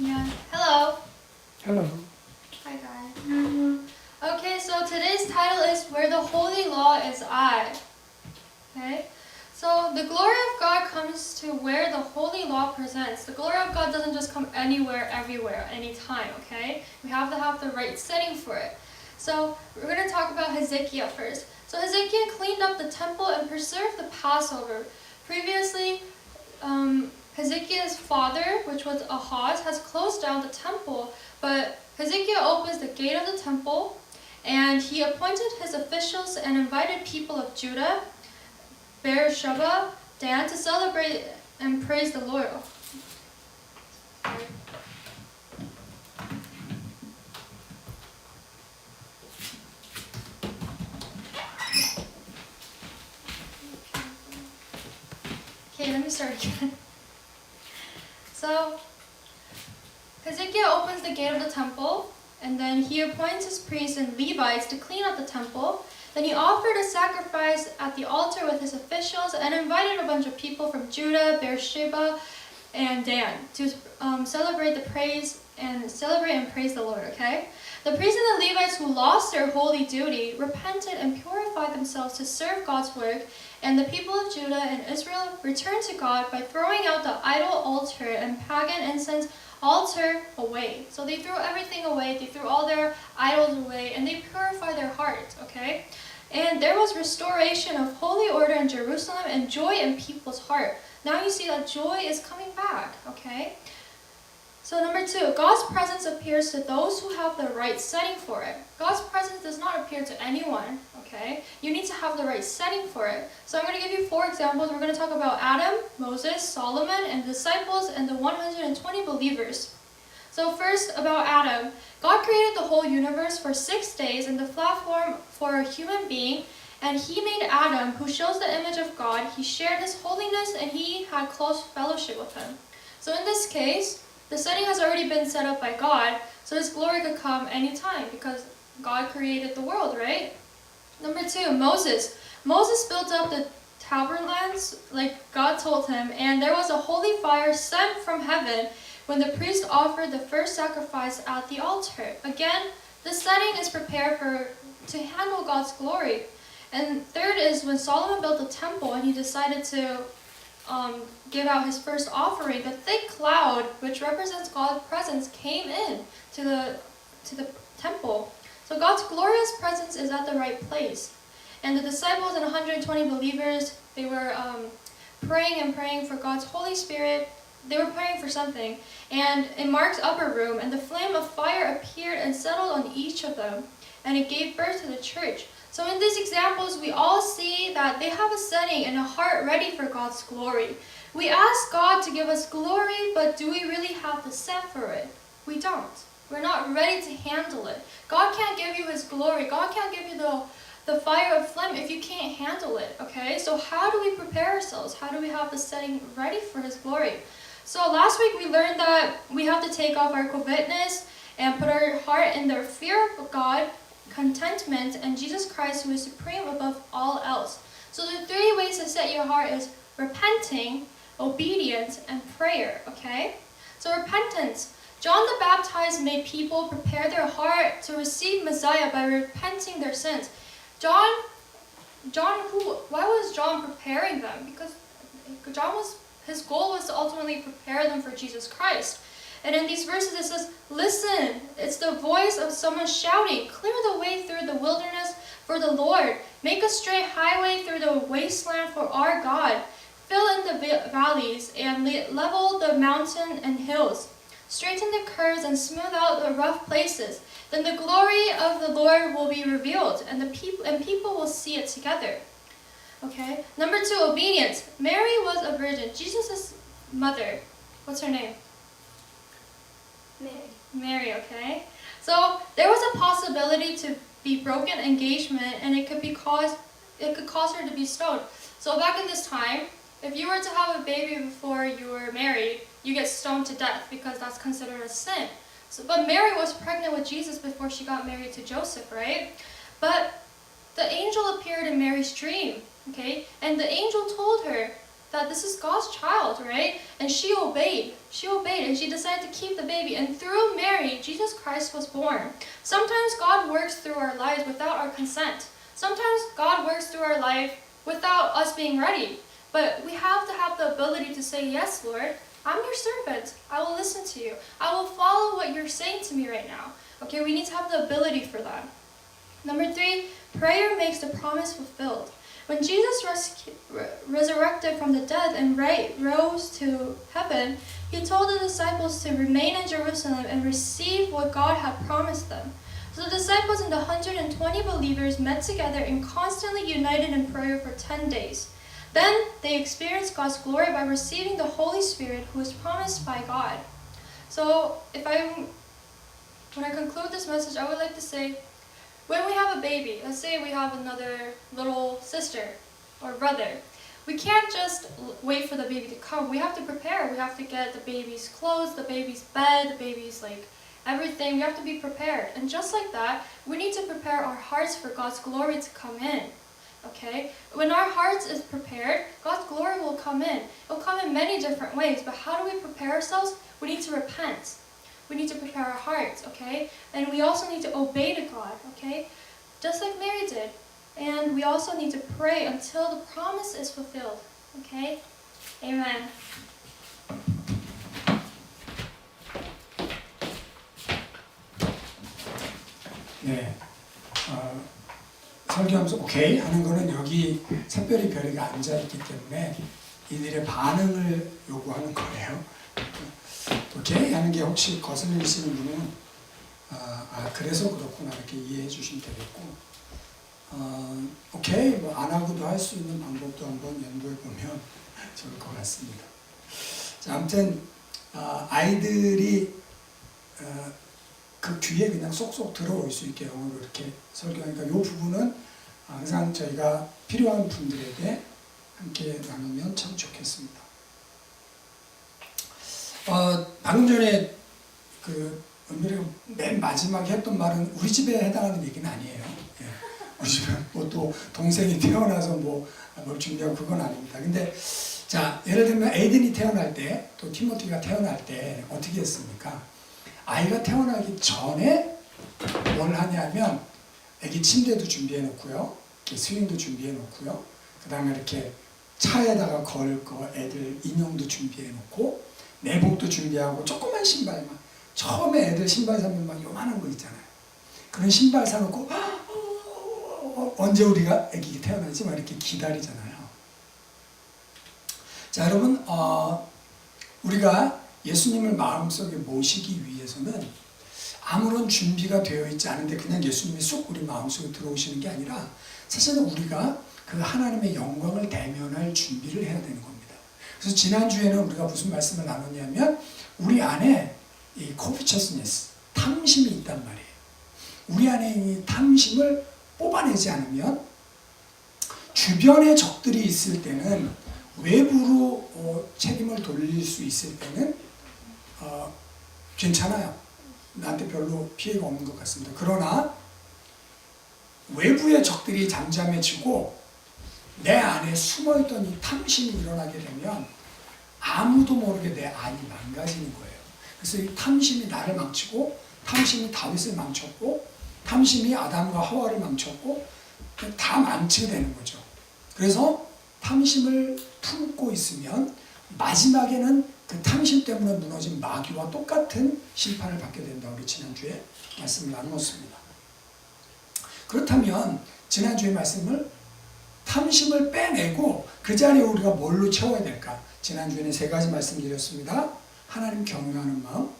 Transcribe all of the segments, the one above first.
Yeah. Hello. Hello. Hi guys. Okay, so today's title is Where the Holy Law is I. Okay? So the glory of God comes to where the holy law presents. The glory of God doesn't just come anywhere, everywhere, anytime, okay? We have to have the right setting for it. So we're going to talk about Hezekiah first. So Hezekiah cleaned up the temple and preserved the Passover. Previously, Hezekiah's father, which was Ahaz, has closed down the temple, but Hezekiah opens the gate of the temple, and he appointed his officials and invited people of Judah, Beersheba, Dan to celebrate and praise the Lord. Sorry. Okay, let me start again. So, Hezekiah opens the gate of the temple, and then he appoints his priests and Levites to clean up the temple. Then he offered a sacrifice at the altar with his officials and invited a bunch of people from Judah, Beersheba, and Dan to celebrate and praise the Lord, okay? The priests and the Levites who lost their holy duty repented and purified themselves to serve God's work, and the people of Judah and Israel returned to God by throwing out the idol altar and pagan incense altar away. So they threw everything away, they threw all their idols away, and they purified their hearts, okay? And there was restoration of holy order in Jerusalem and joy in people's heart. Now you see that joy is coming back, okay? So number 2, God's presence appears to those who have the right setting for it. God's presence does not appear to anyone, okay? You need to have the right setting for it. So I'm going to give you 4 examples. We're going to talk about Adam, Moses, Solomon, and the disciples, and the 120 believers. So first, about Adam. God created the whole universe for 6 days in the platform for a human being, and he made Adam, who shows the image of God. He shared his holiness, and he had close fellowship with him. So in this case, the setting has already been set up by God, so his glory could come anytime because God created the world, right? Number 2, Moses. Moses built up the tabernacles like God told him, and there was a holy fire sent from heaven when the priest offered the first sacrifice at the altar. Again, the setting is prepared to handle God's glory. And third is when Solomon built the temple and he decided to give out his first offering, the thick cloud, which represents God's presence, came in to the temple. So God's glorious presence is at the right place. And the disciples and 120 believers, they were praying for God's Holy Spirit. They were praying for something. And in Mark's upper room, and the flame of fire appeared and settled on each of them, and it gave birth to the church. So in these examples, we all see that they have a setting and a heart ready for God's glory. We ask God to give us glory, but do we really have the set for it? We don't. We're not ready to handle it. God can't give you his glory. God can't give you the fire of flame if you can't handle it, okay? So how do we prepare ourselves? How do we have the setting ready for his glory? So last week we learned that we have to take off our covetousness and put our heart in the fear of God, contentment, and Jesus Christ, who is supreme above all else. So the 3 ways to set your heart is repenting, obedience, and prayer, okay? So repentance. John the Baptist made people prepare their heart to receive Messiah by repenting their sins. Why was John preparing them? Because his goal was to ultimately prepare them for Jesus Christ. And in these verses it says, listen, it's the voice of someone shouting, clear the way through the wilderness for the Lord. Make a straight highway through the wasteland for our God. Fill in the valleys and level the mountain and hills. Straighten the curves and smooth out the rough places. Then the glory of the Lord will be revealed, and people will see it together. Okay. Number 2, obedience. Mary was a virgin. Jesus' mother. What's her name? Mary, okay? So there was a possibility to be broken engagement, and it could cause her to be stoned. So back in this time, if you were to have a baby before you were married, you get stoned to death because that's considered a sin. But Mary was pregnant with Jesus before she got married to Joseph, right? But the angel appeared in Mary's dream, okay? And the angel told her, that this is God's child, right? And she obeyed. She obeyed and she decided to keep the baby. And through Mary, Jesus Christ was born. Sometimes God works through our lives without our consent. Sometimes God works through our life without us being ready. But we have to have the ability to say, yes, Lord, I'm your servant. I will listen to you. I will follow what you're saying to me right now. Okay, we need to have the ability for that. Number 3, prayer makes the promise fulfilled. When Jesus resurrected from the dead and rose to heaven, he told the disciples to remain in Jerusalem and receive what God had promised them. So the disciples and the 120 believers met together and constantly united in prayer for 10 days. Then they experienced God's glory by receiving the Holy Spirit who was promised by God. So when I conclude this message, I would like to say, when we have a baby, let's say we have another little sister or brother, we can't just wait for the baby to come. We have to prepare. We have to get the baby's clothes, the baby's bed, the baby's everything. We have to be prepared. And just like that, we need to prepare our hearts for God's glory to come in. Okay? When our hearts is prepared, God's glory will come in. It will come in many different ways. But how do we prepare ourselves? We need to repent. We need to prepare our hearts, okay? And we also need to obey to God, okay? Just like Mary did. And we also need to pray until the promise is fulfilled, okay? Amen. 네, 설교하면서 오케이 하는 거는 여기 특별히 별이가 앉아있기 때문에 이들의 반응을 요구하는 거예요. 오케이 하는 게 혹시 거슬리시는 분은 그래서 그렇구나 이렇게 이해해 주시면 되겠고, 오케이 뭐 안 하고도 할 수 있는 방법도 한번 연구해 보면 좋을 것 같습니다. 자, 아무튼 아이들이 그 귀에 그냥 쏙쏙 들어올 수 있게 영어로 이렇게 설교하니까 이 부분은 항상 저희가 필요한 분들에게 함께 나누면 참 좋겠습니다. 방금 전에 은별이가 맨 마지막에 했던 말은 우리 집에 해당하는 얘기는 아니에요. 예. 우리 집에 뭐 또 동생이 태어나서 뭘 준비하고 그건 아닙니다. 근데 자, 예를 들면 에이든이 태어날 때, 또 티모티가 태어날 때 어떻게 했습니까? 아이가 태어나기 전에 뭘 하냐면 애기 침대도 준비해 놓고요, 스윙도 준비해 놓고요, 그 다음에 이렇게 차에다가 걸 거 애들 인형도 준비해 놓고 내복도 준비하고 조그만 신발만, 처음에 애들 신발 사면 막 요만한 거 있잖아요. 그런 신발 사놓고 언제 우리가 애기 태어나지 막 이렇게 기다리잖아요. 자, 여러분, 우리가 예수님을 마음속에 모시기 위해서는 아무런 준비가 되어 있지 않은데 그냥 예수님이 쑥 우리 마음속에 들어오시는 게 아니라 사실은 우리가 그 하나님의 영광을 대면할 준비를 해야 되는 겁니다. 그래서 지난주에는 우리가 무슨 말씀을 나눴냐면 우리 안에 이 covetousness, 탐심이 있단 말이에요. 우리 안에 이 탐심을 뽑아내지 않으면 주변에 적들이 있을 때는 외부로 책임을 돌릴 수 있을 때는 괜찮아요. 나한테 별로 피해가 없는 것 같습니다. 그러나 외부의 적들이 잠잠해지고 내 안에 숨어있던 이 탐심이 일어나게 되면 아무도 모르게 내 안이 망가지는 거예요. 그래서 이 탐심이 나를 망치고, 탐심이 다윗을 망쳤고, 탐심이 아담과 하와를 망쳤고, 다 망치게 되는 거죠. 그래서 탐심을 품고 있으면 마지막에는 그 탐심 때문에 무너진 마귀와 똑같은 심판을 받게 된다고 우리 지난주에 말씀을 나누었습니다. 그렇다면 지난주의 말씀을 탐심을 빼내고 그 자리에 우리가 뭘로 채워야 될까? 지난주에는 3가지 말씀드렸습니다. 하나님 경외하는 마음,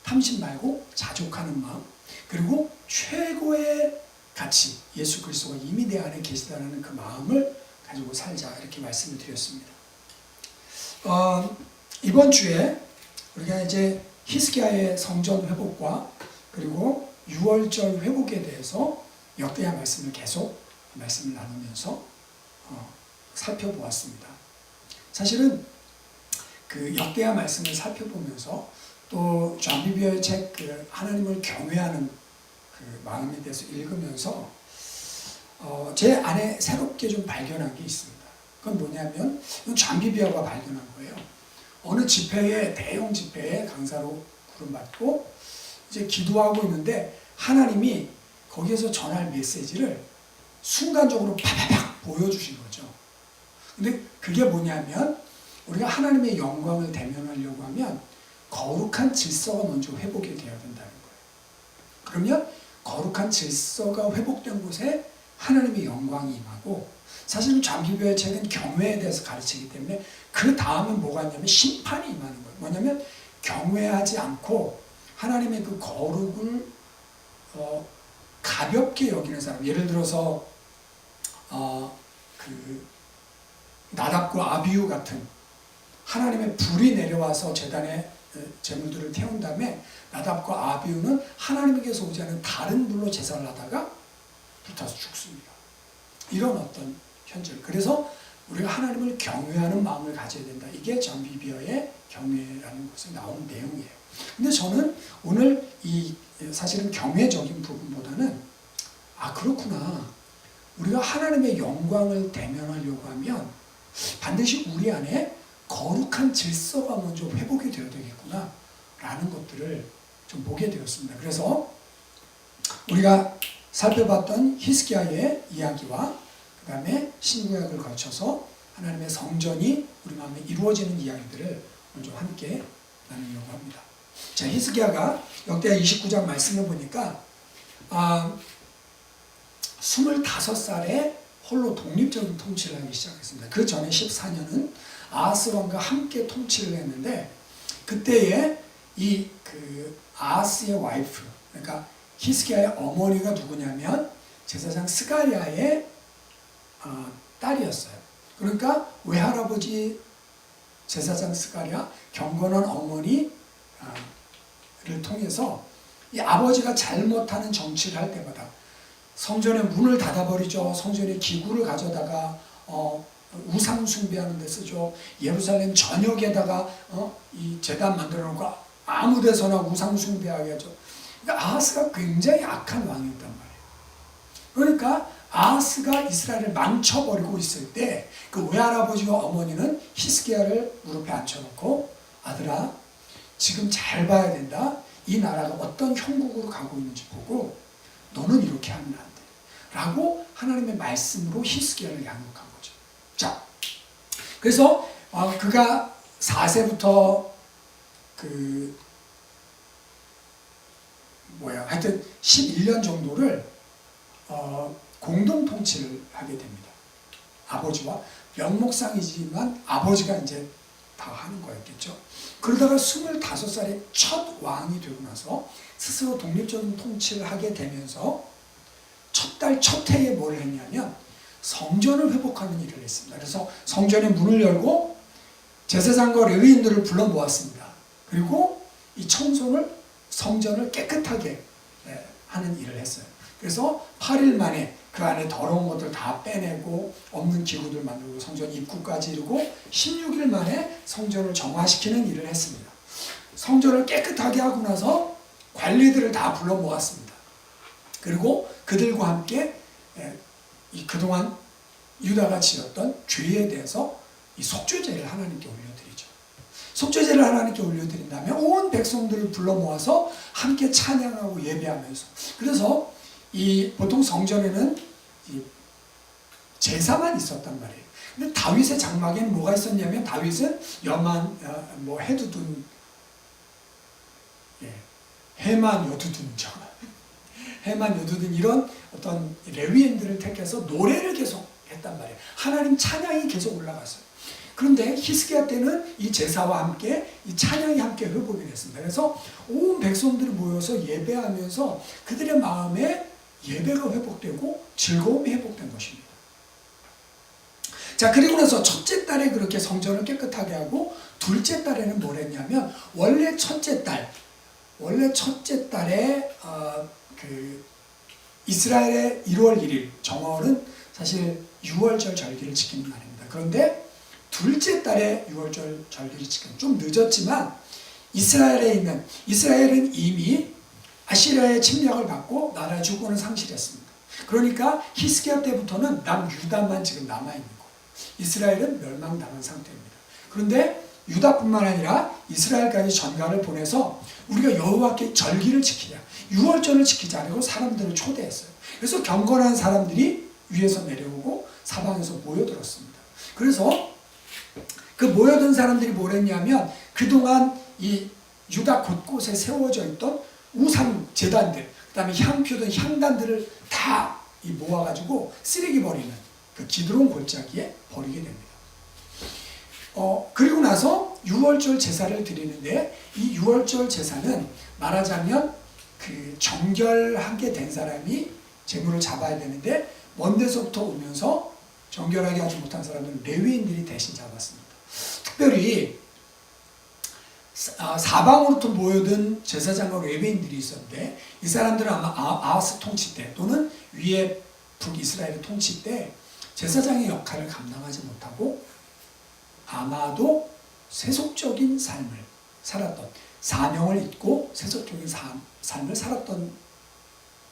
탐심 말고 자족하는 마음, 그리고 최고의 가치, 예수 그리스도가 이미 내 안에 계시다는 그 마음을 가지고 살자, 이렇게 말씀을 드렸습니다. 이번 주에 우리가 이제 히스기야의 성전 회복과 그리고 6월절 회복에 대해서 역대하 말씀을 계속 말씀을 나누면서 살펴보았습니다. 사실은 그 역대하 말씀을 살펴보면서 또 존 비비어의 책 하나님을 경외하는 그 마음에 대해서 읽으면서 제 안에 새롭게 좀 발견한 게 있습니다. 그건 뭐냐면 이건 잠비비아가 발견한 거예요. 어느 집회에 대형 집회에 강사로 부름받고 이제 기도하고 있는데 하나님이 거기에서 전할 메시지를 순간적으로 팍팍 보여주신 거죠. 근데 그게 뭐냐면 우리가 하나님의 영광을 대면하려고 하면 거룩한 질서가 먼저 회복이 되어야 된다는 거예요. 그러면 거룩한 질서가 회복된 곳에 하나님의 영광이 임하고, 사실은 잠기교회 책은 경외에 대해서 가르치기 때문에 그 다음에 뭐가 있냐면 심판이 임하는 거예요. 뭐냐면 경외하지 않고 하나님의 그 거룩을 가볍게 여기는 사람, 예를 들어서 그 나답과 아비후 같은, 하나님의 불이 내려와서 제단에 제물들을 태운 다음에 나답과 아비후는 하나님에게서 오지 않은 다른 불로 제사를 하다가 불타서 죽습니다. 이런 어떤 현실. 그래서 우리가 하나님을 경외하는 마음을 가져야 된다. 이게 잠비비어의 경외라는 것에 나오는 내용이에요. 근데 저는 오늘 이 사실은 경외적인 부분보다는 그렇구나. 우리가 하나님의 영광을 대면하려고 하면 반드시 우리 안에 거룩한 질서가 먼저 회복이 되어야 되겠구나 라는 것들을 좀 보게 되었습니다. 그래서 우리가 살펴봤던 히스기야의 이야기와 그 다음에 신구약을 거쳐서 하나님의 성전이 우리 마음에 이루어지는 이야기들을 먼저 함께 나누려고 합니다. 자, 히스기야가 역대하 29장 말씀을 보니까 25살에 홀로 독립적인 통치를 하기 시작했습니다. 그 전에 14년은 아하스 왕과 함께 통치를 했는데, 그때에 아하스의 와이프, 그러니까 히스기야의 어머니가 누구냐면 제사장 스가랴의 딸이었어요. 그러니까 외할아버지 제사장 스가랴, 경건한 어머니를 통해서 이 아버지가 잘못하는 정치를 할 때마다 성전의 문을 닫아버리죠. 성전의 기구를 가져다가 우상 숭배하는 데 쓰죠. 예루살렘 전역에다가 이 제단 만들어 놓고 아무 데서나 우상 숭배하게 하죠. 그러니까 아하스가 굉장히 악한 왕이었단 말이에요. 그러니까 아하스가 이스라엘을 망쳐버리고 있을 때 그 외할아버지와 어머니는 히스기야를 무릎에 앉혀놓고, 아들아, 지금 잘 봐야 된다. 이 나라가 어떤 형국으로 가고 있는지 보고 너는 이렇게 하면 안 돼. 라고 하나님의 말씀으로 히스기야를 양육한 거죠. 자, 그래서 그가 4세부터 하여튼 11년 정도를 공동 통치를 하게 됩니다. 아버지와 명목상이지만 아버지가 이제 다 하는 거였겠죠. 그러다가 25살에 첫 왕이 되고 나서 스스로 독립적인 통치를 하게 되면서 첫 달 첫 해에 뭘 했냐면 성전을 회복하는 일을 했습니다. 그래서 성전의 문을 열고 제사장과 레위인들을 불러 모았습니다. 그리고 이 성전을 깨끗하게 하는 일을 했어요. 그래서 8일 만에 그 안에 더러운 것들 다 빼내고 없는 기구들 만들고 성전 입구까지 이루고 16일 만에 성전을 정화시키는 일을 했습니다. 성전을 깨끗하게 하고 나서 관리들을 다 불러 모았습니다. 그리고 그들과 함께 그동안 유다가 지었던 죄에 대해서 이 속죄제를 하나님께 올려드리죠. 속죄제를 하나님께 올려드린 다음에 온 백성들을 불러 모아서 함께 찬양하고 예배하면서, 그래서 보통 성전에는 제사만 있었단 말이에요. 근데 다윗의 장막에는 뭐가 있었냐면, 다윗은 해두둔, 해만 여두둔 이런 어떤 레위인들을 택해서 노래를 계속 했단 말이에요. 하나님 찬양이 계속 올라갔어요. 그런데 히스기야 때는 이 제사와 함께 이 찬양이 함께 회복이 됐습니다. 그래서 온 백성들이 모여서 예배하면서 그들의 마음에 예배가 회복되고 즐거움이 회복된 것입니다. 자, 그리고 나서 첫째 달에 그렇게 성전을 깨끗하게 하고, 둘째 달에는 뭘 했냐면, 원래 첫째 달에 이스라엘의 1월 1일 정월은 사실 6월절 절기를 지키는 날입니다. 그런데 둘째 달에 6월절 절기를 지키는, 좀 늦었지만 이스라엘은 이미 아시리아의 침략을 받고 나라 주권을 상실했습니다. 그러니까 히스기야 때부터는 남유다만 지금 남아있는 거예요. 이스라엘은 멸망당한 상태입니다. 그런데 유다뿐만 아니라 이스라엘까지 전가를 보내서 우리가 여호와께 절기를 지키자, 유월절을 지키자라고 사람들을 초대했어요. 그래서 경건한 사람들이 위에서 내려오고 사방에서 모여들었습니다. 그래서 그 모여든 사람들이 뭘 했냐면 그동안 이 유다 곳곳에 세워져 있던 우상 제단들, 그 다음에 향 피우던 향단들을 다 모아가지고 쓰레기 버리는 그 기드론 골짜기에 버리게 됩니다. 그리고 나서 유월절 제사를 드리는데 이 유월절 제사는 말하자면 그 정결하게 된 사람이 제물을 잡아야 되는데 먼 데서부터 오면서 정결하게 하지 못한 사람들은 레위인들이 대신 잡았습니다. 특별히 사방으로부터 모여든 제사장과 레위인들이 있었는데 이 사람들은 아마 아하스 통치 때 또는 위에 북이스라엘의 통치 때 제사장의 역할을 감당하지 못하고 아마도 세속적인 삶을 살았던, 사명을 잊고 세속적인 삶을 살았던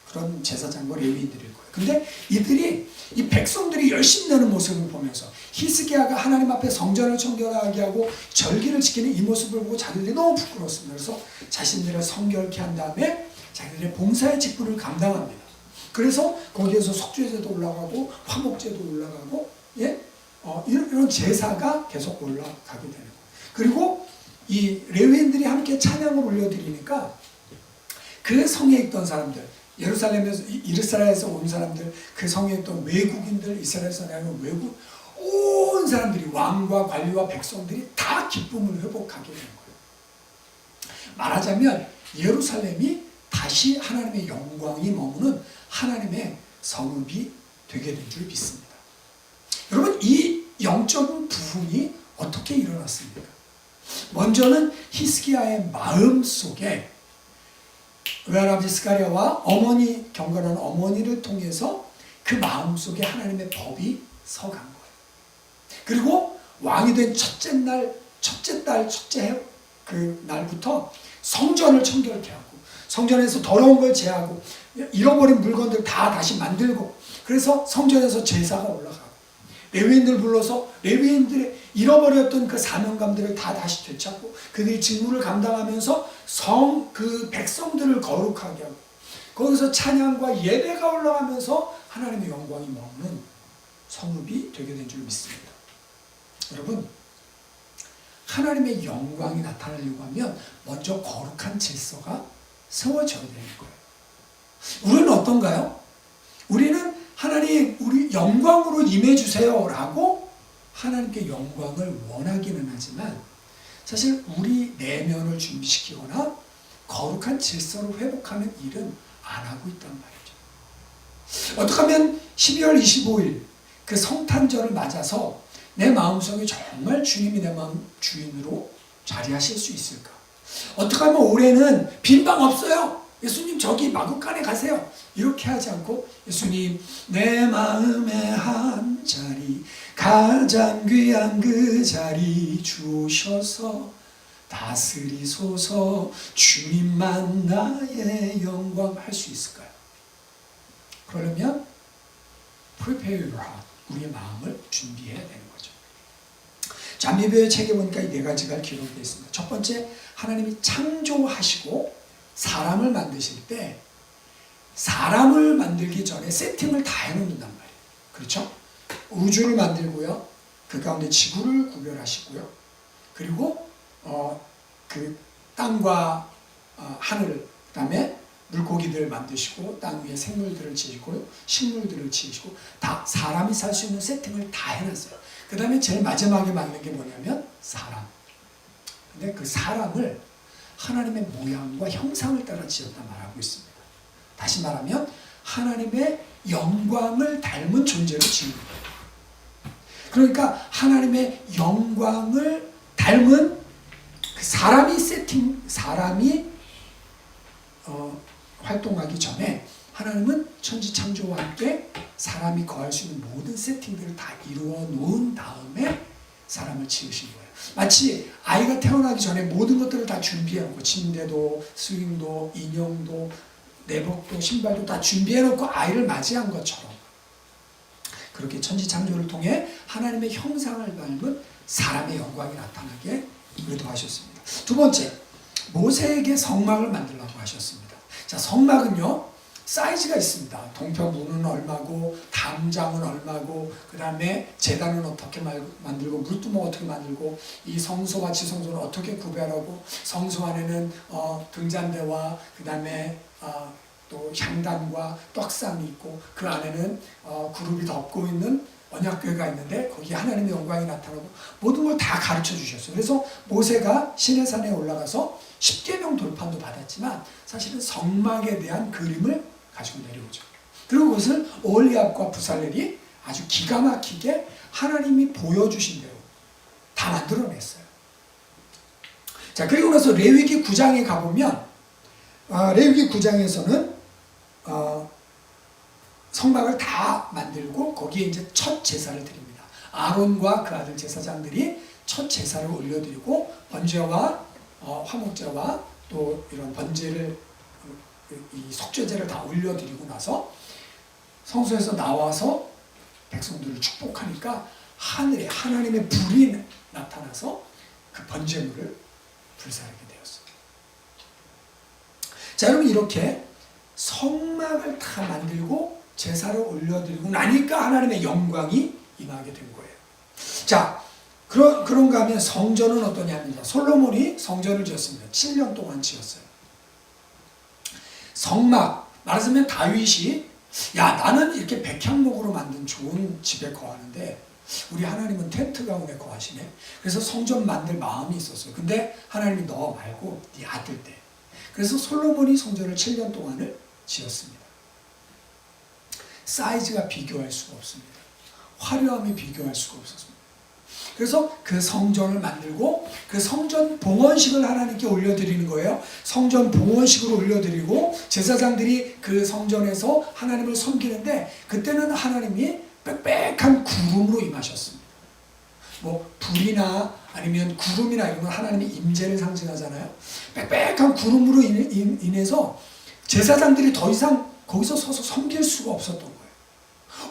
그런 제사장과 레위인들일 거예요. 근데 이들이 이 백성들이 열심히 내는 모습을 보면서 히스기야가 하나님 앞에 성전을 청결하게 하고 절기를 지키는 이 모습을 보고 자기들이 너무 부끄러웠습니다. 그래서 자신들을 성결케 한 다음에 자기들의 봉사의 직분을 감당합니다. 그래서 거기에서 속죄제도 올라가고 화목제도 올라가고 이런 제사가 계속 올라가게 되는 거예요. 그리고 이 레위인들이 함께 찬양을 올려드리니까 그 성에 있던 사람들, 이스라엘에서 온 사람들, 그 성에 있던 외국인들, 이스라엘에서 나온 외국 온 사람들이 왕과 관리와 백성들이 다 기쁨을 회복하게 되는 거예요. 말하자면 예루살렘이 다시 하나님의 영광이 머무는 하나님의 성읍이 되게 된 줄 믿습니다. 여러분, 이 영적인 부흥이 어떻게 일어났습니까? 먼저는 히스기야의 마음 속에 외할아버지 스가랴와 어머니, 경건한 어머니를 통해서 그 마음 속에 하나님의 법이 서간 거예요. 그리고 왕이 된 첫째 그 날부터 성전을 청결케 하고 성전에서 더러운 걸 제하고 잃어버린 물건들 다 다시 만들고 그래서 성전에서 제사가 올라가고 레위인들 불러서 레위인들의 잃어버렸던 그 사명감들을 다 다시 되찾고 그들이 직무를 감당하면서 그 백성들을 거룩하게 하고 거기서 찬양과 예배가 올라가면서 하나님의 영광이 머무는 성읍이 되게 된 줄 믿습니다. 여러분, 하나님의 영광이 나타나려고 하면 먼저 거룩한 질서가 세워져야 되는 거예요. 우리는 어떤가요? 우리는 하나님 우리 영광으로 임해주세요 라고 하나님께 영광을 원하기는 하지만 사실 우리 내면을 준비시키거나 거룩한 질서를 회복하는 일은 안 하고 있단 말이죠. 어떻게 하면 12월 25일 그 성탄절을 맞아서 내 마음속에 정말 주님이 내 마음 주인으로 자리하실 수 있을까? 어떻게 하면 올해는 빈방 없어요. 예수님 저기 마구간에 가세요. 이렇게 하지 않고 예수님 내 마음의 한 자리 가장 귀한 그 자리 주셔서 다스리소서 주님만 나의 영광 할 수 있을까요? 그러려면 prepare your heart, 우리의 마음을 준비해야 되는 거죠. 잠언의 책에 보니까 이 네 가지가 기록되어 있습니다. 첫 번째, 하나님이 창조하시고 사람을 만드실 때 사람을 만들기 전에 세팅을 다 해놓는단 말이에요. 그렇죠? 우주를 만들고요. 그 가운데 지구를 구별하시고요. 그리고 그 땅과 하늘, 그 다음에 물고기들을 만드시고 땅 위에 생물들을 지으시고 식물들을 지으시고 다 사람이 살 수 있는 세팅을 다 해놨어요. 그 다음에 제일 마지막에 만든 게 뭐냐면 사람. 근데 그 사람을 하나님의 모양과 형상을 따라 지었다 말하고 있습니다. 다시 말하면 하나님의 영광을 닮은 존재로 지은 거예요. 그러니까 하나님의 영광을 닮은 그 사람이 활동하기 전에 하나님은 천지 창조와 함께 사람이 거할 수 있는 모든 세팅들을 다 이루어 놓은 다음에 사람을 지으신 거예요. 마치 아이가 태어나기 전에 모든 것들을 다 준비해놓고 침대도 스윙도 인형도 내복도 신발도 다 준비해놓고 아이를 맞이한 것처럼 그렇게 천지창조를 통해 하나님의 형상을 닮은 사람의 영광이 나타나게 의도하셨습니다. 두 번째, 모세에게 성막을 만들라고 하셨습니다. 자, 성막은요 사이즈가 있습니다. 동편문은 얼마고, 담장은 얼마고, 그 다음에 제단은 어떻게 만들고, 물두멍 어떻게 만들고, 이 성소와 지성소는 어떻게 구별하고, 성소 안에는 등잔대와 그 다음에 또 향단과 떡상이 있고, 그 안에는 그룹이 덮고 있는 언약궤가 있는데 거기에 하나님의 영광이 나타나고, 모든 걸 다 가르쳐 주셨어요. 그래서 모세가 시내산에 올라가서 십계명 돌판도 받았지만 사실은 성막에 대한 그림을 가지고 내려오죠. 그리고 그것을 오홀리압과 부살렐이 아주 기가 막히게 하나님이 보여주신 대로 다 만들어냈어요. 자, 그리고 나서 레위기 9장에 가보면 레위기 9장에서는 성막을 다 만들고 거기에 이제 첫 제사를 드립니다. 아론과 그 아들 제사장들이 첫 제사를 올려드리고 번제와 화목제와 또 이런 번제를 이 속죄제를 다 올려드리고 나서 성소에서 나와서 백성들을 축복하니까 하늘에 하나님의 불이 나타나서 그 번제물을 불사르게 되었어요. 자, 여러분 이렇게 성막을 다 만들고 제사를 올려드리고 나니까 하나님의 영광이 임하게 된 거예요. 자, 그런가 하면 성전은 어떠냐면 솔로몬이 성전을 지었습니다. 7년 동안 지었어요. 성막, 말하자면 다윗이 야, 나는 이렇게 백향목으로 만든 좋은 집에 거하는데 우리 하나님은 텐트 가운데 거하시네. 그래서 성전 만들 마음이 있었어요. 근데 하나님이 너 말고 네 아들 때. 그래서 솔로몬이 성전을 7년 동안을 지었습니다. 사이즈가 비교할 수가 없습니다. 화려함이 비교할 수가 없었습니다. 그래서 그 성전을 만들고 그 성전 봉헌식을 하나님께 올려드리는 거예요. 성전 봉헌식을 올려드리고 제사장들이 그 성전에서 하나님을 섬기는데 그때는 하나님이 빽빽한 구름으로 임하셨습니다. 뭐 불이나 아니면 구름이나 이런 건 하나님의 임재를 상징하잖아요. 빽빽한 구름으로 인해서 제사장들이 더 이상 거기서 서서 섬길 수가 없었던 거예요.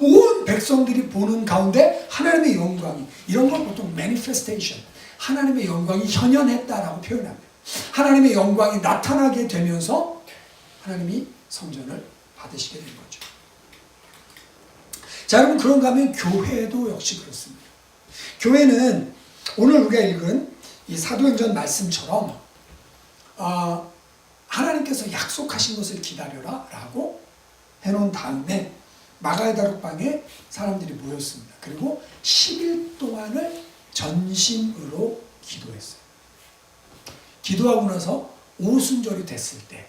온 백성들이 보는 가운데 하나님의 영광이, 이런 걸 보통 manifestation, 하나님의 영광이 현현했다라고 표현합니다. 하나님의 영광이 나타나게 되면서 하나님이 성전을 받으시게 된 거죠. 자, 여러분 그런가 하면 교회도 역시 그렇습니다. 교회는 오늘 우리가 읽은 이 사도행전 말씀처럼 하나님께서 약속하신 것을 기다려라 라고 해놓은 다음에 마가의 다락방에 사람들이 모였습니다. 그리고 10일 동안을 전심으로 기도했어요. 기도하고 나서 오순절이 됐을 때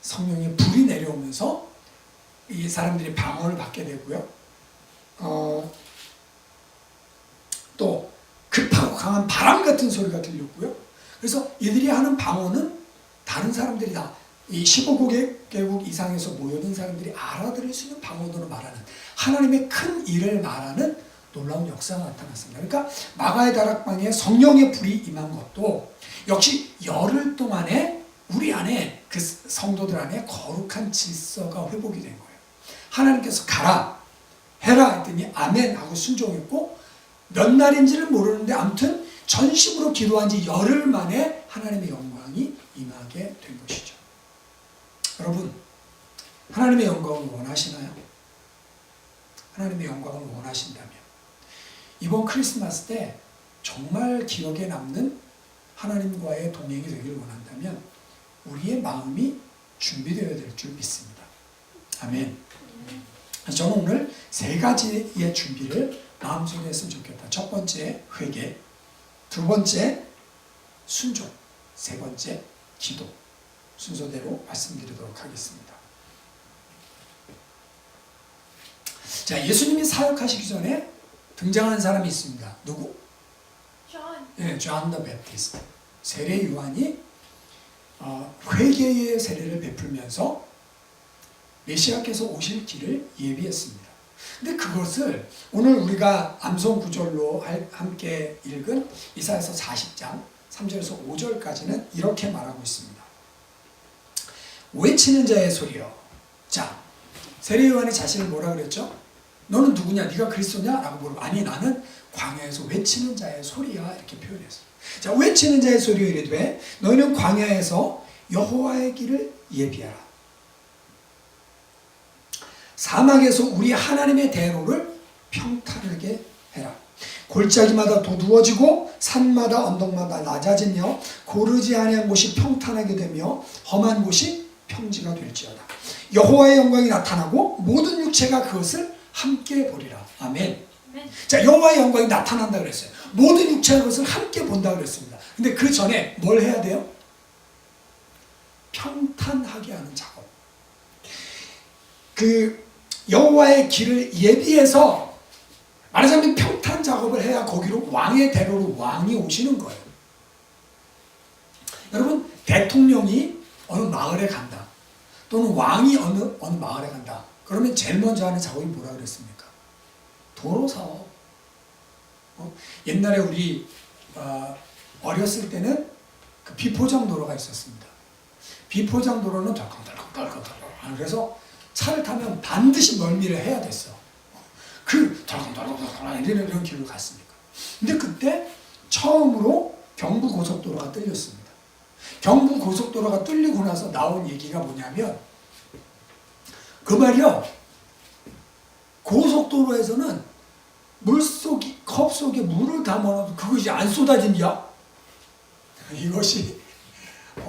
성령의 불이 내려오면서 이 사람들이 방언을 받게 되고요. 또 급하고 강한 바람 같은 소리가 들렸고요. 그래서 이들이 하는 방언은 다른 사람들이 다 이 15개국 이상에서 모여든 사람들이 알아들을 수 있는 방언으로 말하는 하나님의 큰 일을 말하는 놀라운 역사가 나타났습니다. 그러니까 마가의 다락방에 성령의 불이 임한 것도 역시 열흘 동안에 우리 안에 그 성도들 안에 거룩한 질서가 회복이 된 거예요. 하나님께서 가라 해라 했더니 아멘 하고 순종했고 몇 날인지를 모르는데 아무튼 전심으로 기도한 지 열흘 만에 하나님의 영광이 임하게 된 것이죠. 여러분, 하나님의 영광을 원하시나요? 하나님의 영광을 원하신다면 이번 크리스마스 때 정말 기억에 남는 하나님과의 동행이 되길 원한다면 우리의 마음이 준비되어야 될 줄 믿습니다. 아멘. 저는 오늘 세 가지의 준비를 마음속에 했으면 좋겠다. 첫 번째, 회개. 두 번째, 순종. 세 번째, 기도. 순서대로 말씀드리도록 하겠습니다. 자, 예수님이 사역하시기 전에 등장한 사람이 있습니다. 누구? 네, John the Baptist. 세례 요한이 회개의 세례를 베풀면서 메시아께서 오실 길을 예비했습니다. 근데 그것을 오늘 우리가 암송 구절로 함께 읽은 이사야서 40장 3절에서 5절까지는 이렇게 말하고 있습니다. 외치는 자의 소리여. 자, 세례 요한이 자신을 뭐라 그랬죠? 너는 누구냐? 네가 그리스도냐? 라고 물어봐. 아니 나는 광야에서 외치는 자의 소리야. 이렇게 표현했어요. 자, 외치는 자의 소리가 이르되 너희는 광야에서 여호와의 길을 예비하라. 사막에서 우리 하나님의 대로를 평탄하게 해라. 골짜기마다 도두어지고 산마다 언덕마다 낮아지며 고르지 아니한 곳이 평탄하게 되며 험한 곳이 평지가 될지어다. 여호와의 영광이 나타나고 모든 육체가 그것을 함께 보리라. 아멘. 아멘. 자, 여호와의 영광이 나타난다 그랬어요. 모든 육체가 그것을 함께 본다 그랬습니다. 근데 그 전에 뭘 해야 돼요? 평탄하게 하는 작업. 그 여호와의 길을 예비해서 말하자면 평탄 작업을 해야 거기로 왕의 대로로 왕이 오시는 거예요. 여러분, 대통령이 어느 마을에 간다. 또는 왕이 어느 마을에 간다. 그러면 제일 먼저 하는 작업이 뭐라 그랬습니까? 도로 사업. 옛날에 우리 어렸을 때는 그 비포장 도로가 있었습니다. 비포장 도로는 덜컹덜컹. 그래서 차를 타면 반드시 멀미를 해야 됐어. 그 덜컹덜컹 이런 길로 갔으니까. 근데 그때 처음으로 경부고속도로가 뚫렸습니다. 경부고속도로가 뚫리고 나서 나온 얘기가 뭐냐면 그 말이요. 고속도로에서는 컵 속에 물을 담아놔도 그것이 안 쏟아진다. 이것이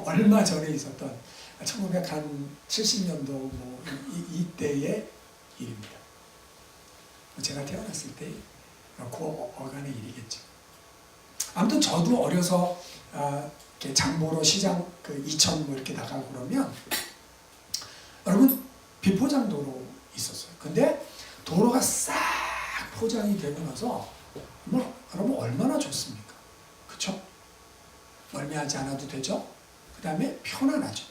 얼마 전에 있었던 1970년도 이때의 일입니다. 제가 태어났을 때 그 어간의 일이겠죠. 아무튼 저도 어려서 이렇게 장보러 시장 그 이천 뭐 이렇게 나가고 그러면 여러분 비포장 도로 있었어요. 근데 도로가 싹 포장이 되고 나서 여러분 얼마나 좋습니까? 그렇죠? 멀미하지 않아도 되죠? 그 다음에 편안하죠.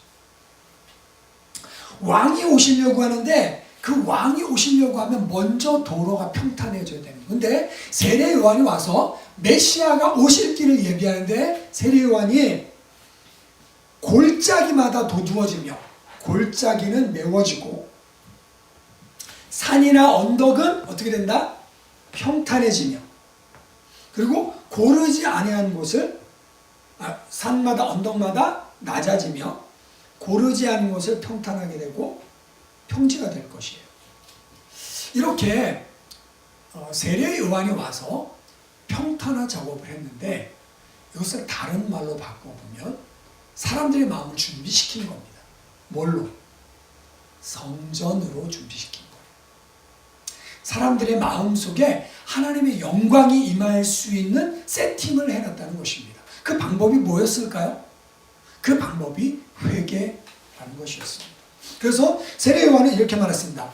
왕이 오시려고 하는데 그 왕이 오시려고 하면 먼저 도로가 평탄해져야 되는 거예요. 근데 세례 요한이 와서 메시아가 오실 길을 예비하는데 세례 요한이 골짜기마다 도두어지며 골짜기는 메워지고 산이나 언덕은 어떻게 된다? 평탄해지며 그리고 고르지 아니한 곳을 산마다 언덕마다 낮아지며 고르지 않은 곳을 평탄하게 되고 평지가 될 것이에요. 이렇게 세례 요한이 와서 평탄화 작업을 했는데 이것을 다른 말로 바꿔보면 사람들의 마음을 준비시킨 겁니다. 뭘로? 성전으로 준비시킨 거예요. 사람들의 마음속에 하나님의 영광이 임할 수 있는 세팅을 해놨다는 것입니다. 그 방법이 뭐였을까요? 그 방법이 회개라는 것이었습니다. 그래서 세례 요한은 이렇게 말했습니다.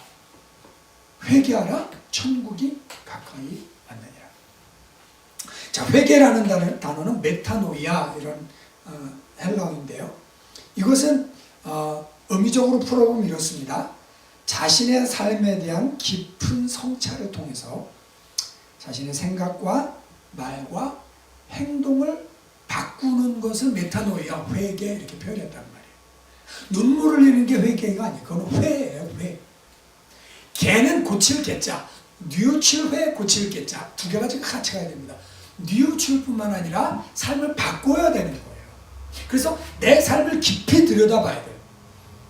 회개하라, 천국이 가까이 왔느니라. 자, 회개라는 단어는 메타노이아 이런 헬라어인데요. 이것은 의미적으로 풀어보면 이렇습니다. 자신의 삶에 대한 깊은 성찰을 통해서 자신의 생각과 말과 행동을 바꾸는 것을 메타노이아, 회개 이렇게 표현했단 말이에요. 눈물을 흘리는 게 회개가 아니에요. 그건 회예요, 회. 개는 고칠 개자, 뉘우칠 회, 고칠 개자 두 개가 지금 같이 가야 됩니다. 뉘우칠뿐만 아니라 삶을 바꿔야 되는 거예요. 그래서 내 삶을 깊이 들여다봐야 돼요.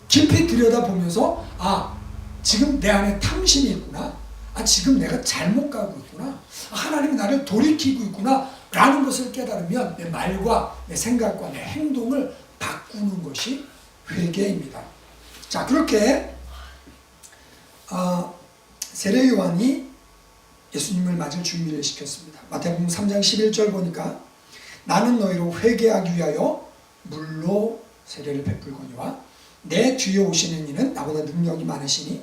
깊이 들여다보면서 지금 내 안에 탐심이 있구나. 지금 내가 잘못 가고 있구나. 하나님이 나를 돌이키고 있구나. 라는 것을 깨달으면 내 말과 내 생각과 내 행동을 바꾸는 것이 회개입니다. 자, 그렇게 세례 요한이 예수님을 맞을 준비를 시켰습니다. 마태복음 3장 11절 보니까 나는 너희로 회개하기 위하여 물로 세례를 베풀거니와 내 뒤에 오시는 이는 나보다 능력이 많으시니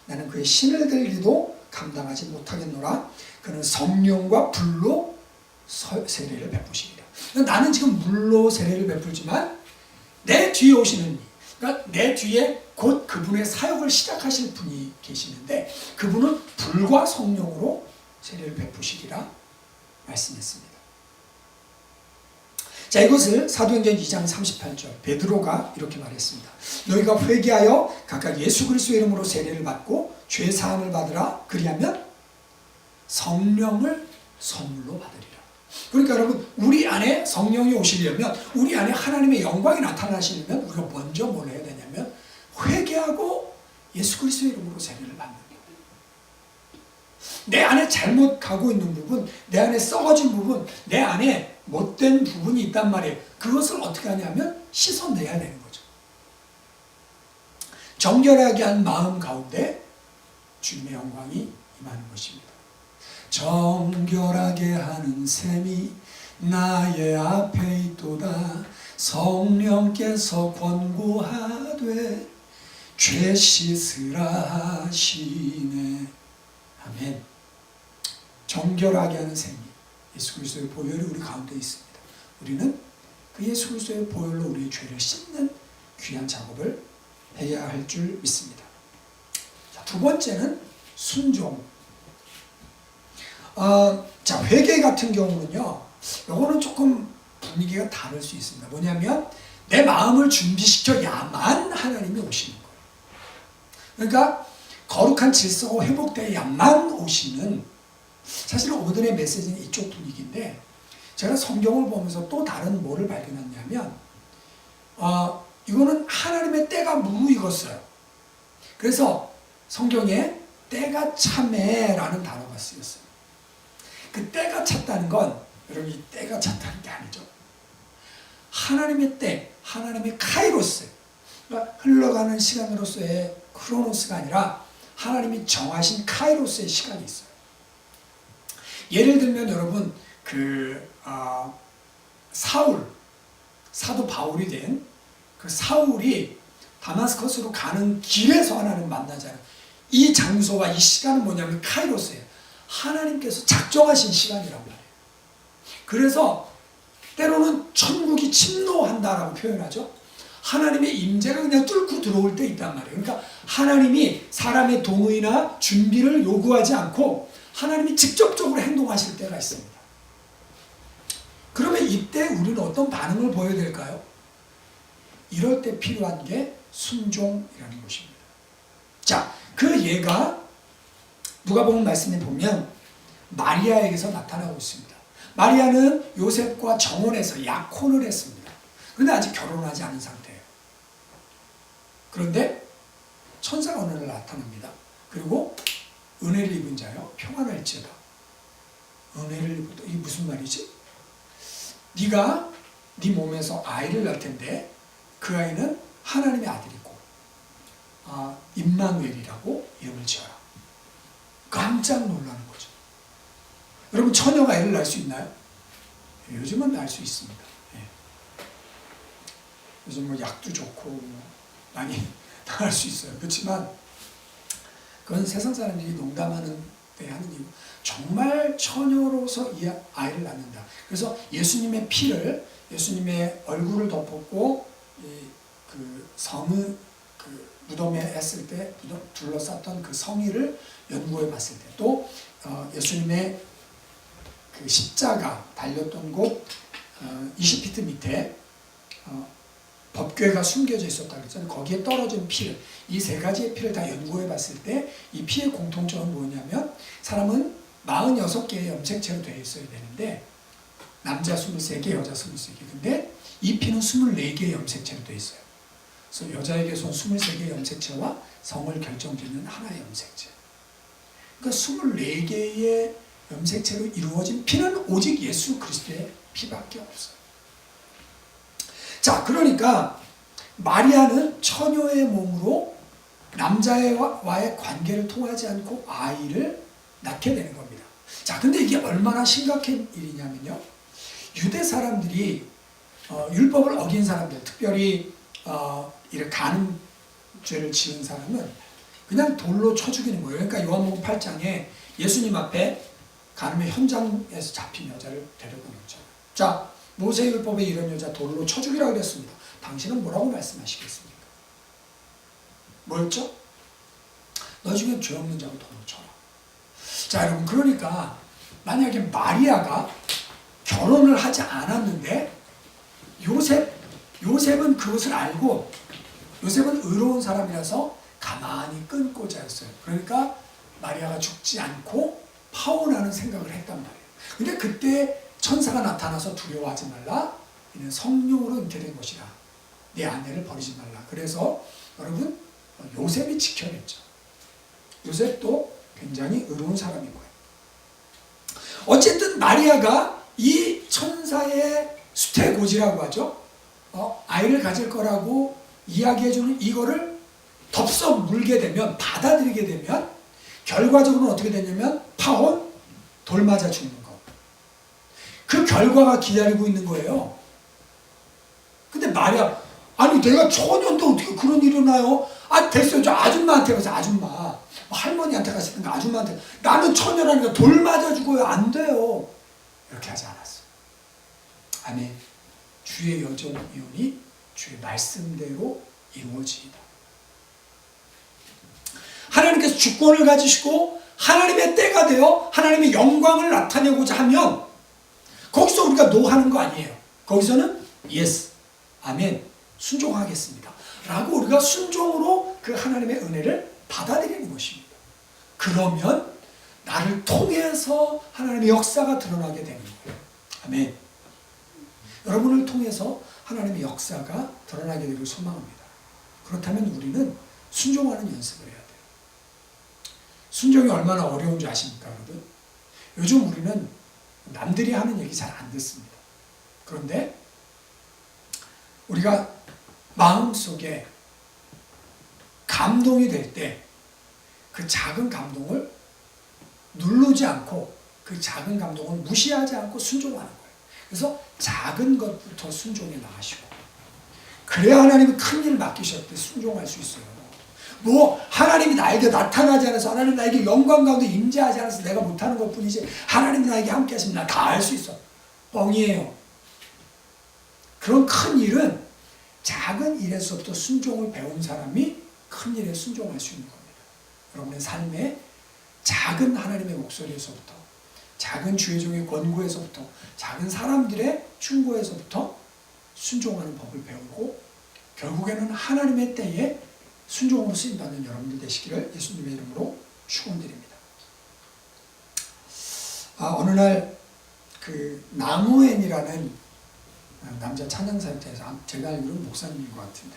나는 그의 신을 들기도 감당하지 못하겠노라. 그는 성령과 불로 세례를 베푸시리라. 나는 지금 물로 세례를 베풀지만 내 뒤에 오시는 이, 그러니까 내 뒤에 곧 그분의 사역을 시작하실 분이 계시는데 그분은 불과 성령으로 세례를 베푸시리라 말씀했습니다. 자, 이것을 사도행전 2장 38절 베드로가 이렇게 말했습니다. 너희가 회개하여 각각 예수 그리스도의 이름으로 세례를 받고 죄 사함을 받으라. 그리하면 성령을 선물로 받으리라. 그러니까 여러분, 우리 안에 성령이 오시려면, 우리 안에 하나님의 영광이 나타나시려면 우리가 먼저 뭘 해야 되냐면 회개하고 예수 그리스도의 이름으로 세례를 받는 거예요. 내 안에 잘못 가고 있는 부분, 내 안에 썩어진 부분, 내 안에 못된 부분이 있단 말이에요. 그것을 어떻게 하냐면 씻어내야 되는 거죠. 정결하게 한 마음 가운데 주님의 영광이 임하는 것입니다. 정결하게 하는 셈이 나의 앞에 있도다. 성령께서 권고하되 죄 씻으라 하시네. 아멘. 정결하게 하는 셈이 예수 그리스도의 보혈이 우리 가운데 있습니다. 우리는 그 예수 그리스도의 보혈로 우리의 죄를 씻는 귀한 작업을 해야 할 줄 믿습니다. 자, 두 번째는 순종. 자, 회개 같은 경우는요, 요거는 조금 분위기가 다를 수 있습니다. 뭐냐면 내 마음을 준비시켜야만 하나님이 오시는 거예요. 그러니까 거룩한 질서가 회복돼야만 오시는, 사실은 오늘의 메시지는 이쪽 분위기인데, 제가 성경을 보면서 또 다른 뭐를 발견했냐면 이거는 하나님의 때가 무르익었어요. 그래서 성경에 때가 차매라는 단어가 쓰였어요. 그 때가 찼다는 건, 여러분, 이 때가 찼다는 게 아니죠. 하나님의 때, 하나님의 카이로스, 그러니까 흘러가는 시간으로서의 크로노스가 아니라 하나님이 정하신 카이로스의 시간이 있어요. 예를 들면 여러분, 사도 바울이 된 그 사울이 다마스커스로 가는 길에서 하나님 만나잖아요. 이 장소와 이 시간은 뭐냐면 카이로스예요. 하나님께서 작정하신 시간이란 말이에요. 그래서 때로는 천국이 침노한다라고 표현하죠. 하나님의 임재가 그냥 뚫고 들어올 때 있단 말이에요. 그러니까 하나님이 사람의 동의나 준비를 요구하지 않고 하나님이 직접적으로 행동하실 때가 있습니다. 그러면 이때 우리는 어떤 반응을 보여야 될까요? 이럴 때 필요한 게 순종이라는 것입니다. 자, 그 예가 누가복음 말씀에 보면 마리아에게서 나타나고 있습니다. 마리아는 요셉과 정혼해서 약혼을 했습니다. 그런데 아직 결혼하지 않은 상태예요. 그런데 천사가 어느 날 나타납니다. 그리고 은혜를 입은 자여 평안을 일지어다. 은혜를 입었다. 이게 무슨 말이지? 네가 네 몸에서 아이를 낳을 텐데 그 아이는 하나님의 아들이고 임마누엘이라고 이름을 지어라. 깜짝 놀라는 거죠. 여러분, 처녀가 애를 낳을 수 있나요? 요즘은 낳을 수 있습니다. 예. 요즘 뭐 약도 좋고 많이 낳을 수 있어요. 그렇지만 그건 세상 사람들이 농담하는 때 하는 이유. 정말 처녀로서 이 아이를 낳는다. 그래서 예수님의 피를, 예수님의 얼굴을 덮었고 그 성을 무덤에 했을 때 둘러쌌던 그 성의를 연구해 봤을 때, 또 예수님의 그 십자가 달렸던 곳 20피트 밑에 법궤가 숨겨져 있었다 그랬잖아요. 거기에 떨어진 피를, 이 세 가지의 피를 다 연구해 봤을 때 이 피의 공통점은 뭐냐면, 사람은 46개의 염색체로 되어 있어야 되는데 남자 23개, 여자 23개. 근데 이 피는 24개의 염색체로 되어 있어요. 그래서 여자에게서 23개의 염색체와 성을 결정짓는 하나의 염색체. 그러니까 24개의 염색체로 이루어진 피는 오직 예수 그리스도의 피밖에 없어요. 자, 그러니까 마리아는 처녀의 몸으로 남자와의 관계를 통하지 않고 아이를 낳게 되는 겁니다. 자, 근데 이게 얼마나 심각한 일이냐면요, 유대 사람들이 율법을 어긴 사람들, 특별히 이렇게 간음 죄를 지은 사람은 그냥 돌로 쳐 죽이는 거예요. 그러니까 요한복음 8장에 예수님 앞에 간음의 현장에서 잡힌 여자를 데려오는 거죠. 자, 모세율법에 이런 여자 돌로 쳐 죽이라고 그랬습니다. 당신은 뭐라고 말씀하시겠습니까? 뭐였죠? 너 중에 죄 없는 자로 돌로 쳐라. 자, 여러분, 그러니까 만약에 마리아가 결혼을 하지 않았는데 요셉은 그것을 알고 요셉은 의로운 사람이라서 가만히 끊고 자였어요. 그러니까 마리아가 죽지 않고 파혼하는 생각을 했단 말이에요. 근데 그때 천사가 나타나서 두려워하지 말라. 이는 성령으로 잉태된 것이라. 내 아내를 버리지 말라. 그래서 여러분 요셉이 지켜냈죠. 요셉도 굉장히 의로운 사람이고요. 어쨌든 마리아가 이 천사의 수태고지라고 하죠. 아이를 가질 거라고 이야기해주는 이거를 덥석 물게 되면, 받아들이게 되면 결과적으로는 어떻게 되냐면 파혼, 돌 맞아 죽는 거. 그 결과가 기다리고 있는 거예요. 근데 마리아, 아니 내가 초년도 어떻게 그런 일이 일어나요? 아 됐어요. 저 아줌마한테 가서 아줌마, 할머니한테 가시든가 아줌마한테, 나는 처녀라니까 돌 맞아 죽어요. 안 돼요. 이렇게 하지 않았어요. 아멘. 주의 여정 이혼이 주의 말씀대로 이루어지이다. 하나님께서 주권을 가지시고 하나님의 때가 되어 하나님의 영광을 나타내고자 하면 거기서 우리가 노하는 거 아니에요. 거기서는 예스, 아멘, 순종하겠습니다 라고 우리가 순종으로 그 하나님의 은혜를 받아들이는 것입니다. 그러면 나를 통해서 하나님의 역사가 드러나게 되는 거예요. 아멘. 여러분을 통해서 하나님의 역사가 드러나게 되길 소망합니다. 그렇다면 우리는 순종하는 연습을 해야 돼요. 순종이 얼마나 어려운 줄 아십니까, 여러분? 요즘 우리는 남들이 하는 얘기 잘 안 듣습니다. 그런데 우리가 마음속에 감동이 될 때 그 작은 감동을 누르지 않고 그 작은 감동을 무시하지 않고 순종하는 거예요. 그래서 작은 것부터 순종해 나가시고, 그래야 하나님이 큰 일을 맡기셨을 때 순종할 수 있어요. 뭐 하나님이 나에게 나타나지 않아서, 하나님 나에게 영광 가운데 임재하지 않아서 내가 못하는 것뿐이지 하나님이 나에게 함께 하시면 나 다 할 수 있어. 뻥이에요. 그런 큰 일은 작은 일에서부터 순종을 배운 사람이 큰 일에 순종할 수 있는 겁니다. 여러분의 삶에 작은 하나님의 목소리에서부터, 작은 주의 종의 권고에서부터, 작은 사람들의 충고에서부터 순종하는 법을 배우고 결국에는 하나님의 때에 순종으로 쓰임받는 여러분들 되시기를 예수님의 이름으로 축원드립니다. 어느 날 그 나무엔이라는 남자 찬양 사역자에서, 제가 알기로는 목사님인 것 같은데,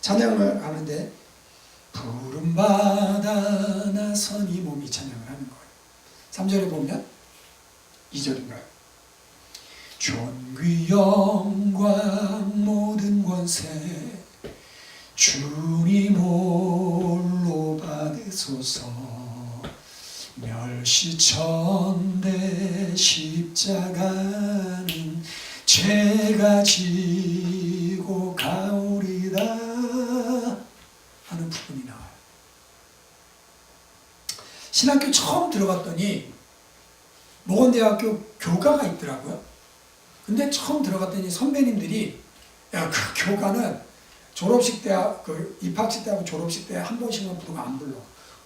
찬양을 하는데 푸른 바다 나선 이 몸이 찬양을 하는 거예요. 3절에 보면 2절인가요? 존귀 영광 모든 권세 주님 홀로 받으소서. 멸시천대 십자가는 죄가 지고 가오리다 하는 부분이 나와요. 신학교 처음 들어갔더니 모건대학교 교가가 있더라고요. 근데 처음 들어갔더니 선배님들이, 야, 그 교가는 졸업식 때, 그 입학식 때하고 졸업식 때 한 번씩만 부르면 안 불러.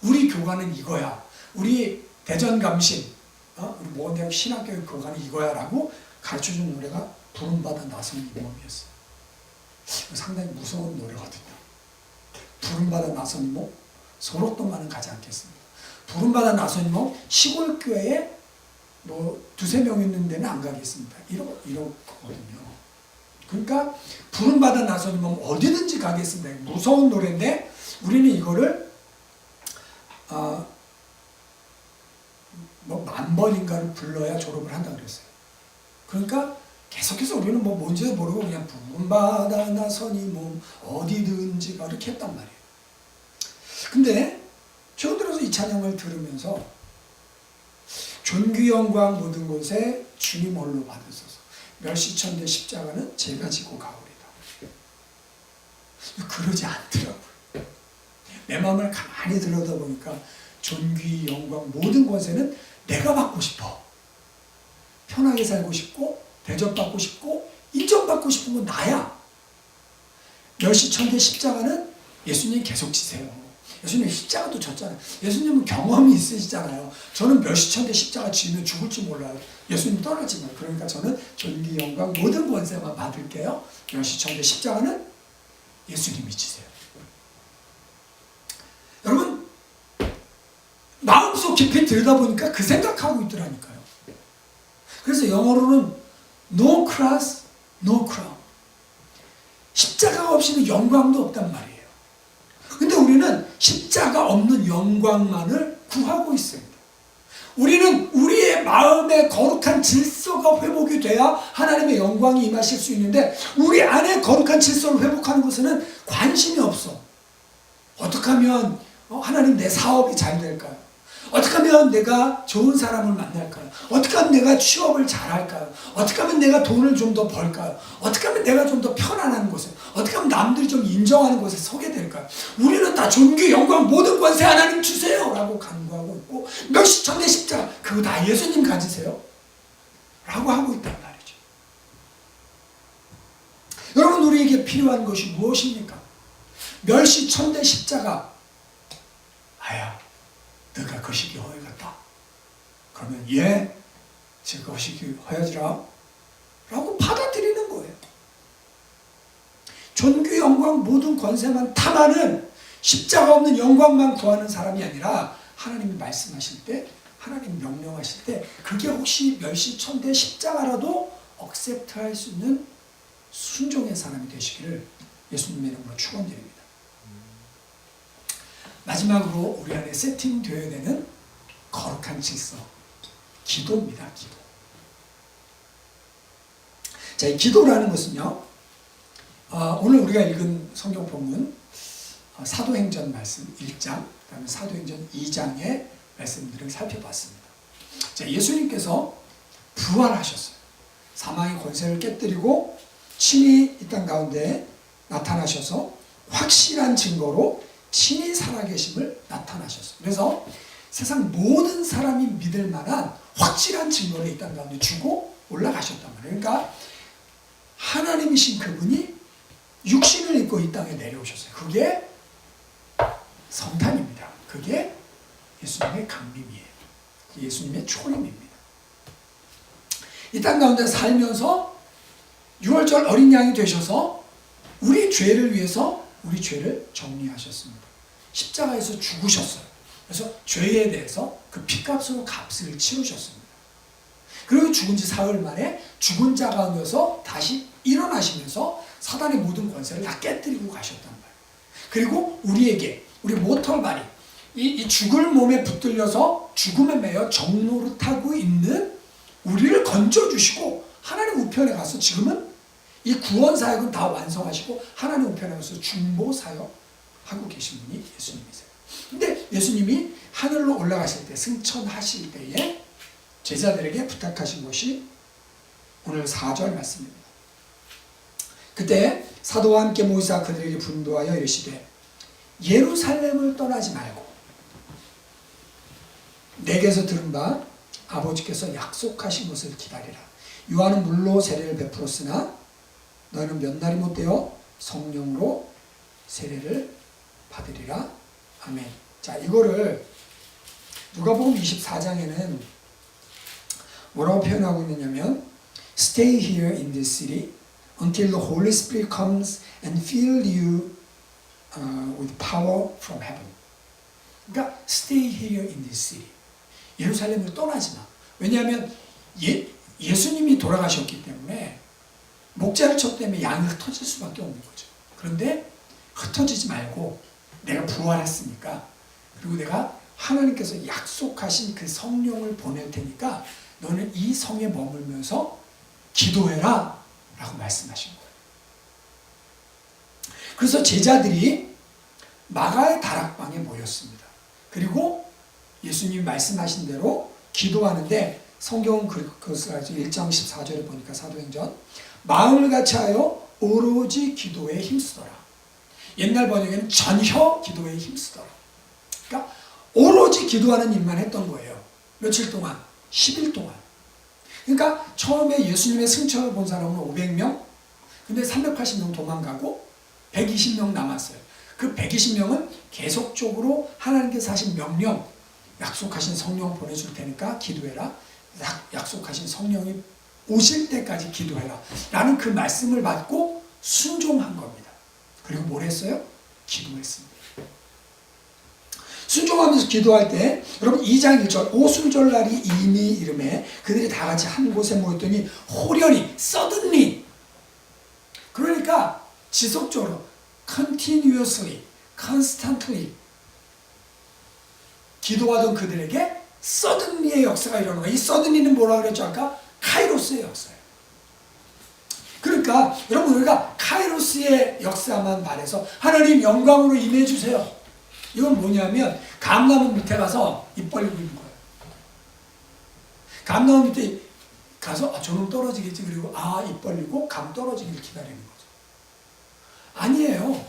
우리 교가는 이거야. 우리 대전감신, 우리 모건대학 신학교의 교가는 이거야 라고 가르쳐준 노래가 부름받아 나선 이 몸이었어요. 상당히 무서운 노래거든요. 부름받아 나선 이 몸, 소록동만은 가지 않겠습니다. 부름받아 나선 이 몸, 시골교회에 뭐 두세 명 있는 데는 안 가겠습니다. 이러거든요. 그러니까 부름받아 나선 이 몸 어디든지 가겠습니다. 무서운 노래인데 우리는 이거를 뭐 10,000번인가를 불러야 졸업을 한다 그랬어요. 그러니까 계속해서 우리는 뭐 뭔지도 모르고 그냥 부름받아 나선 이 몸 어디든지 가 이렇게 했단 말이에요. 근데 최근 들어서 이 찬양을 들으면서 존귀 영광 모든 곳에 주님 홀로 받으소서. 멸시천대 십자가는 제가 지고 가오리다. 그러지 않더라고요. 내 마음을 가만히 들여다보니까 존귀 영광 모든 권세는 내가 받고 싶어. 편하게 살고 싶고 대접받고 싶고 인정받고 싶은 건 나야. 멸시천대 십자가는 예수님 계속 지세요. 예수님 십자가도 졌잖아요. 예수님은 경험이 있으시잖아요. 저는 몇시천대 십자가 지면 죽을지 몰라요. 예수님 떠나지만. 그러니까 저는 존귀 영광 모든 권세만 받을게요. 몇시천대 십자가는 예수님이 지세요. 여러분 마음속 깊이 들여다보니까 그 생각하고 있더라니까요. 그래서 영어로는 no cross, no crown. 십자가가 없이는 영광도 없단 말이에요. 근데 우리는 십자가 없는 영광만을 구하고 있습니다. 우리는 우리의 마음의 거룩한 질서가 회복이 돼야 하나님의 영광이 임하실 수 있는데 우리 안에 거룩한 질서를 회복하는 것에는 관심이 없어. 어떻게 하면 하나님 내 사업이 잘 될까요? 어떻게 하면 내가 좋은 사람을 만날까요? 어떻게 하면 내가 취업을 잘할까요? 어떻게 하면 내가 돈을 좀 더 벌까요? 어떻게 하면 내가 좀 더 편안한 곳에, 어떻게 하면 남들이 좀 인정하는 곳에 서게 될까요? 우리는 다 존귀, 영광, 모든 권세 하나님 주세요 라고 간구하고 있고 몇시천대 십자가 그거 다 예수님 가지세요 라고 하고 있단 말이죠. 여러분 우리에게 필요한 것이 무엇입니까? 몇시천대 십자가 아야 너가 거시기 허여갔다. 그러면 예, 제가 거시기 허여지라 라고 받아들이는 거예요. 존귀 영광 모든 권세만 탐하는 십자가 없는 영광만 구하는 사람이 아니라 하나님이 말씀하실 때 하나님 명령하실 때 그게 혹시 몇시천대 십자가라도 억셉트할 수 있는 순종의 사람이 되시기를 예수님의 이름으로 축원드립니다. 마지막으로 우리 안에 세팅되어야 되는 거룩한 질서, 기도입니다. 기도. 자, 이 기도라는 것은요, 오늘 우리가 읽은 성경 본문 사도행전 말씀 1장, 그 다음에 사도행전 2장의 말씀들을 살펴봤습니다. 자, 예수님께서 부활하셨어요. 사망의 권세를 깨뜨리고 친히 이 땅 가운데 나타나셔서 확실한 증거로 친히 살아계심을 나타나셨어요. 그래서 세상 모든 사람이 믿을 만한 확실한 증거를 이 땅 가운데 주고 올라가셨단 말이에요. 그러니까 하나님이신 그분이 육신을 입고 이 땅에 내려오셨어요. 그게 성탄입니다. 그게 예수님의 강림이에요. 예수님의 초림입니다. 이 땅 가운데 살면서 6월절 어린 양이 되셔서 우리 죄를 위해서 우리 죄를 정리하셨습니다. 십자가에서 죽으셨어요. 그래서 죄에 대해서 그 피값으로 값을 치르셨습니다. 그리고 죽은 지 사흘 만에 죽은 자 가운데서 다시 일어나시면서 사단의 모든 권세를 다 깨뜨리고 가셨단 말이에요. 그리고 우리에게 우리 모털발이 이 죽을 몸에 붙들려서 죽음에 매여 정노릇하고 있는 우리를 건져주시고 하나님 우편에 가서 지금은 이 구원 사역은 다 완성하시고 하나님 우편에 가서 중보 사역하고 계신 분이 예수님이세요. 근데 예수님이 하늘로 올라가실 때 승천하실 때에 제자들에게 부탁하신 것이 오늘 4절 말씀입니다. 그때 사도와 함께 모이사 그들에게 분도하여 이르시되 예루살렘을 떠나지 말고 내게서 들은 바 아버지께서 약속하신 것을 기다리라. 요한은 물로 세례를 베풀었으나 너희는 몇 날이 못 되어 성령으로 세례를 받으리라. 아멘. 자, 이거를 누가복음 24장에는 뭐라고 표현하고 있느냐면 Stay here in this city until the Holy Spirit comes and fill you with power from heaven. 그러니까 Stay here in this city. 예루살렘을 떠나지 마. 왜냐하면 예수님이 돌아가셨기 때문에 목자르처 때문에 양이 흩어질 수밖에 없는 거죠. 그런데 흩어지지 말고 내가 부활했으니까 그리고 내가 하나님께서 약속하신 그 성령을 보낼 테니까 너는 이 성에 머물면서 기도해라 라고 말씀하신 거예요. 그래서 제자들이 마가의 다락방에 모였습니다. 그리고 예수님이 말씀하신 대로 기도하는데 성경은 그것을 1장 14절에 보니까 사도행전 마음을 같이하여 오로지 기도에 힘쓰더라. 옛날 번역에는 전혀 기도에 힘쓰더라. 그러니까 오로지 기도하는 일만 했던 거예요. 며칠 동안? 10일 동안. 그러니까 처음에 예수님의 승천을 본 사람은 500명, 근데 380명 도망가고 120명 남았어요. 그 120명은 계속적으로 하나님께서 하신 명령, 약속하신 성령 보내줄 테니까 기도해라. 약속하신 성령이 오실 때까지 기도해라. 라는 그 말씀을 받고 순종한 겁니다. 그리고 뭘 했어요? 기도했습니다. 순종하면서 기도할 때 여러분 2장 1절 오순절날이 이미 이름에 그들이 다 같이 한 곳에 모였더니 호련히 suddenly 그러니까 지속적으로 continuously, constantly 기도하던 그들에게 suddenly의 역사가 일어나는 거예요. 이 suddenly는 뭐라고 그랬죠 아까? 카이로스의 역사예요. 그러니까 여러분 우리가 카이로스의 역사만 바라서 하나님 영광으로 임해 주세요. 이건 뭐냐면 감나무 밑에 가서 입 벌리고 있는 거예요. 감나무 밑에 가서 저놈 떨어지겠지 그리고 입 벌리고 감 떨어지기를 기다리는 거죠. 아니에요.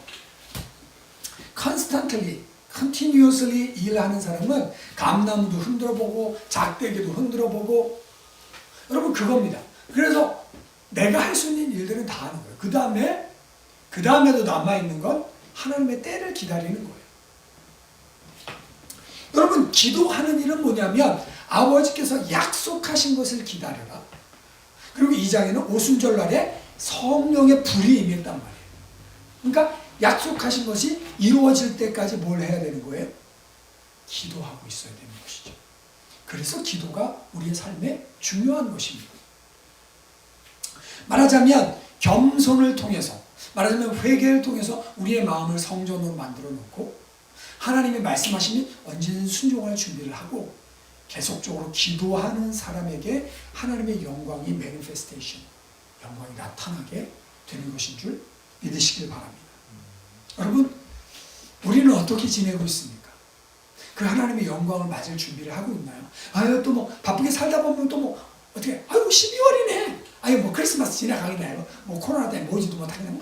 constantly, continuously 일하는 사람은 감나무도 흔들어보고 작대기도 흔들어보고 여러분 그겁니다. 그래서 내가 할 수 있는 일들은 다 하는 거예요. 그 다음에도 남아있는 건 하나님의 때를 기다리는 거예요. 여러분 기도하는 일은 뭐냐면 아버지께서 약속하신 것을 기다려라. 그리고 2장에는 오순절날에 성령의 불이 임했단 말이에요. 그러니까 약속하신 것이 이루어질 때까지 뭘 해야 되는 거예요? 기도하고 있어야 되는 것이죠. 그래서 기도가 우리의 삶에 중요한 것입니다. 말하자면 겸손을 통해서 말하자면 회개를 통해서 우리의 마음을 성전으로 만들어 놓고 하나님이 말씀하시면 언제든 순종할 준비를 하고 계속적으로 기도하는 사람에게 하나님의 영광이 매니페스테이션, 영광이 나타나게 되는 것인 줄 믿으시길 바랍니다. 여러분, 우리는 어떻게 지내고 있습니까? 그 하나님의 영광을 맞을 준비를 하고 있나요? 또 뭐 바쁘게 살다 보면 또 뭐 어떻게 12월이네. 뭐 크리스마스 지나가겠네. 뭐 코로나 때문에 모이지도 못하겠네.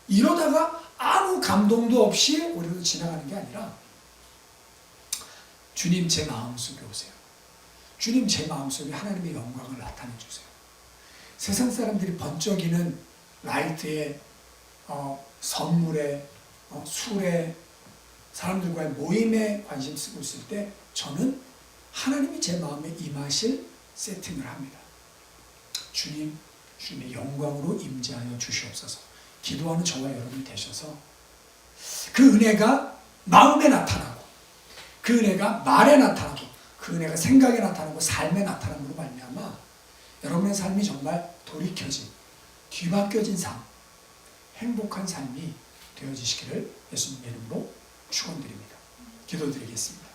이러다가 아무 감동도 없이 우리도 지나가는 게 아니라 주님 제 마음속에 오세요. 주님 제 마음속에 하나님의 영광을 나타내 주세요. 세상 사람들이 번쩍이는 라이트에 선물에 술에 사람들과의 모임에 관심 쓰고 있을 때 저는 하나님이 제 마음에 임하실 세팅을 합니다. 주님, 주님의 영광으로 임재하여 주시옵소서. 기도하는 저와 여러분이 되셔서 그 은혜가 마음에 나타나고 그 은혜가 말에 나타나고 그 은혜가 생각에 나타나고 삶에 나타남으로 말미암아 여러분의 삶이 정말 돌이켜진 뒤바뀌어진 삶, 행복한 삶이 되어지시기를 예수님의 이름으로 축원드립니다. 기도드리겠습니다.